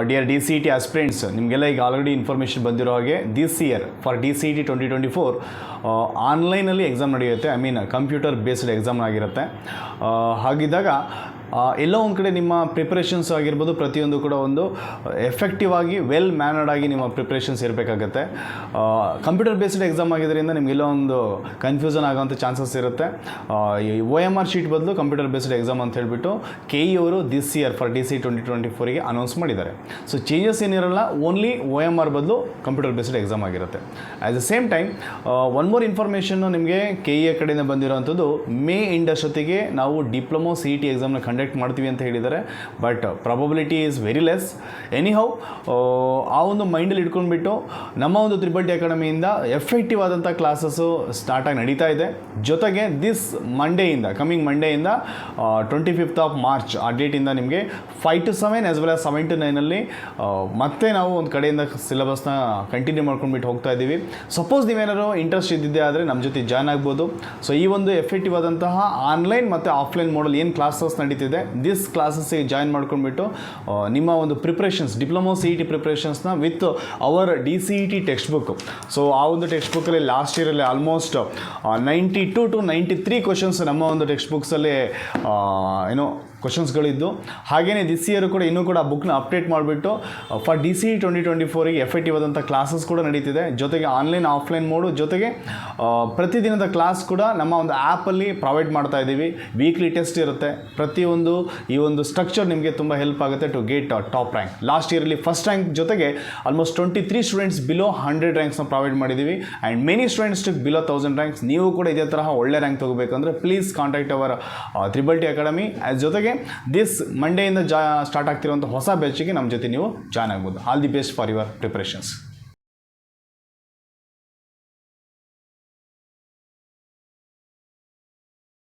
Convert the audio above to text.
Dear D C E T aspirants, ನಿಮಗೆಲ್ಲ ಈಗ already information ಬಂದಿರೋ ಹಾಗೆ this year for D C E T 2024 ಆನ್ಲೈನಲ್ಲಿ ಎಕ್ಸಾಮ್ ನಡೆಯುತ್ತೆ. ಕಂಪ್ಯೂಟರ್ ಬೇಸ್ಡ್ ಎಕ್ಸಾಮ್ ಆಗಿರುತ್ತೆ. ಹಾಗಿದ್ದಾಗ ಎಲ್ಲೋ ಒಂದು ಕಡೆ ನಿಮ್ಮ ಪ್ರಿಪ್ರೇಷನ್ಸ್ ಆಗಿರ್ಬೋದು, ಪ್ರತಿಯೊಂದು ಕೂಡ ಒಂದು ಎಫೆಕ್ಟಿವ್ ಆಗಿ ವೆಲ್ ಮ್ಯಾನರ್ಡ್ ಆಗಿ ನಿಮ್ಮ ಪ್ರಿಪ್ರೇಷನ್ಸ್ ಇರಬೇಕಾಗತ್ತೆ. ಕಂಪ್ಯೂಟರ್ ಬೇಸ್ಡ್ ಎಕ್ಸಾಮ್ ಆಗಿದ್ದರಿಂದ ನಿಮಗೆಲ್ಲೋ ಒಂದು ಕನ್ಫ್ಯೂಷನ್ ಆಗೋಂಥ ಚಾನ್ಸಸ್ ಇರುತ್ತೆ. OMR ಶೀಟ್ ಬದಲು ಕಂಪ್ಯೂಟರ್ ಬೇಸ್ಡ್ ಎಕ್ಸಾಮ್ ಅಂತ ಹೇಳಿಬಿಟ್ಟು KE ಅವರು this year for D C 2024ಗೆ ಅನೌನ್ಸ್ ಮಾಡಿದ್ದಾರೆ. ಸೊ ಚೇಂಜಸ್ ಏನಿರಲ್ಲ, ಓನ್ಲಿ OMR ಬದಲು ಕಂಪ್ಯೂಟರ್ ಬೇಸ್ಡ್ ಎಕ್ಸಾಮ್ ಆಗಿರುತ್ತೆ. At the same time one more information ನಿಮಗೆ KE ಕಡೆಯಿಂದ ಬಂದಿರೋವಂಥದ್ದು, ಮೇ ಎಂಡಷ್ಟೊತ್ತಿಗೆ ನಾವು ಡಿಪ್ಲೊಮೊ CET ಎಕ್ಸಾಮ್ನ ಕಂಡಕ್ಟ್ ಮಾಡ್ತೀವಿ ಅಂತ ಹೇಳಿದ್ದಾರೆ. But probability is very less. Anyhow ಆ ಒಂದು ಮೈಂಡಲ್ಲಿ ಇಟ್ಕೊಂಡ್ಬಿಟ್ಟು ನಮ್ಮ ಒಂದು ತ್ರಿಬಲ್ ಅಕಾಡೆಮಿಯಿಂದ ಎಫೆಕ್ಟಿವ್ ಆದಂಥ ಕ್ಲಾಸಸ್ಸು ಸ್ಟಾರ್ಟಾಗಿ ನಡೀತಾ ಇದೆ. ಜೊತೆಗೆ ದಿಸ್ ಮಂಡೇಯಿಂದ, ಕಮಿಂಗ್ ಮಂಡೇಯಿಂದ 25th of March ಆ ಡೇಟಿಂದ ನಿಮಗೆ 5 to 7 as well as 7 to 9 ಮತ್ತೆ ನಾವು ಒಂದು ಕಡೆಯಿಂದ ಸಿಲೆಬಸ್ನ ಕಂಟಿನ್ಯೂ ಮಾಡ್ಕೊಂಡ್ಬಿಟ್ಟು ಹೋಗ್ತಾ ಇದ್ದೀವಿ. ಸಪೋಸ್ ನೀವೇನಾದ್ರು ಇಂಟ್ರೆಸ್ಟ್ ಇದ್ದಿದ್ದೆ ಆದರೆ ನಮ್ಮ ಜೊತೆ ಜಾಯ್ನ್ ಆಗ್ಬೋದು. ಸೊ ಈ ಒಂದು ಎಫೆಕ್ಟಿವ್ ಆದಂತಹ ಆನ್ಲೈನ್ ಮತ್ತು ಆಫ್ಲೈನ್ ಮೋಡಲ್ ಏನು ಕ್ಲಾಸಸ್ ನಡೀತಿದೆ, ದಿಸ್ ಕ್ಲಾಸಸ್ಸಿಗೆ ಜಾಯಿನ್ ಮಾಡ್ಕೊಂಡ್ಬಿಟ್ಟು ನಿಮ್ಮ ಒಂದು ಪ್ರಿಪ್ರೇಷನ್ಸ್, ಡಿಪ್ಲೊಮೊ CET ಪ್ರಿಪ್ರೇಷನ್ಸ್ನ with our DCET text book. So ಆ ಒಂದು ಟೆಕ್ಸ್ಟ್ ಬುಕ್ಕಲ್ಲಿ ಲಾಸ್ಟ್ ಇಯರಲ್ಲಿ ಆಲ್ಮೋಸ್ಟ್ 92 to 93 ಕ್ವಶನ್ಸ್ ನಮ್ಮ ಒಂದು ಟೆಕ್ಸ್ಟ್ ಬುಕ್ಸಲ್ಲಿ ಕ್ವಶನ್ಸ್ಗಳಿದ್ದು. ಹಾಗೆಯೇ ದಿಸ್ ಇಯರ್ ಕೂಡ ಇನ್ನೂ ಕೂಡ ಬುಕ್ನ ಅಪ್ಡೇಟ್ ಮಾಡಿಬಿಟ್ಟು ಫಾರ್ DCE 2024ಗೆ ಎಫೆಕ್ಟಿವ್ ಆದಂಥ ಕ್ಲಾಸಸ್ ಕೂಡ ನಡೀತಿದೆ. ಜೊತೆಗೆ ಆನ್ಲೈನ್ ಆಫ್ಲೈನ್ ಮೋಡು, ಜೊತೆಗೆ ಪ್ರತಿದಿನದ ಕ್ಲಾಸ್ ಕೂಡ ನಮ್ಮ ಒಂದು ಆ್ಯಪಲ್ಲಿ ಪ್ರೊವೈಡ್ ಮಾಡ್ತಾ ಇದ್ದೀವಿ. ವೀಕ್ಲಿ ಟೆಸ್ಟ್ ಇರುತ್ತೆ. ಪ್ರತಿಯೊಂದು ಈ ಒಂದು ಸ್ಟ್ರಕ್ಚರ್ ನಿಮಗೆ ತುಂಬ ಹೆಲ್ಪ್ ಆಗುತ್ತೆ to get top rank. Last ಇಯರಲ್ಲಿ ಫಸ್ಟ್ ರ್ಯಾಂಕ್ ಜೊತೆಗೆ ಆಲ್ಮೋಸ್ಟ್ 23 ಸ್ಟೂಡೆಂಟ್ಸ್ ಬಿಲೋ 100 ರ್ಯಾಂಕ್ಸ್ನ ಪ್ರೊವೈಡ್ ಮಾಡಿದ್ದೀವಿ. And many students below 1000 ranks. ನೀವು ಕೂಡ ಇದೇ ತರಹ ಒಳ್ಳೆ ರ್ಯಾಂಕ್ ತೊಗೋಬೇಕಂದ್ರೆ please contact our triple T academy. ಜೊತೆಗೆ ದಿಸ್ ಮಂಡೇಯಿಂದ ಸ್ಟಾರ್ಟ್ ಆಗ್ತಿರುವಂಥ ಹೊಸ ಬ್ಯಾಚಿಗೆ ನಮ್ಮ ಜೊತೆ ನೀವು ಜಾಯ್ನ್ ಆಗ್ಬೋದು. All the best for your preparations.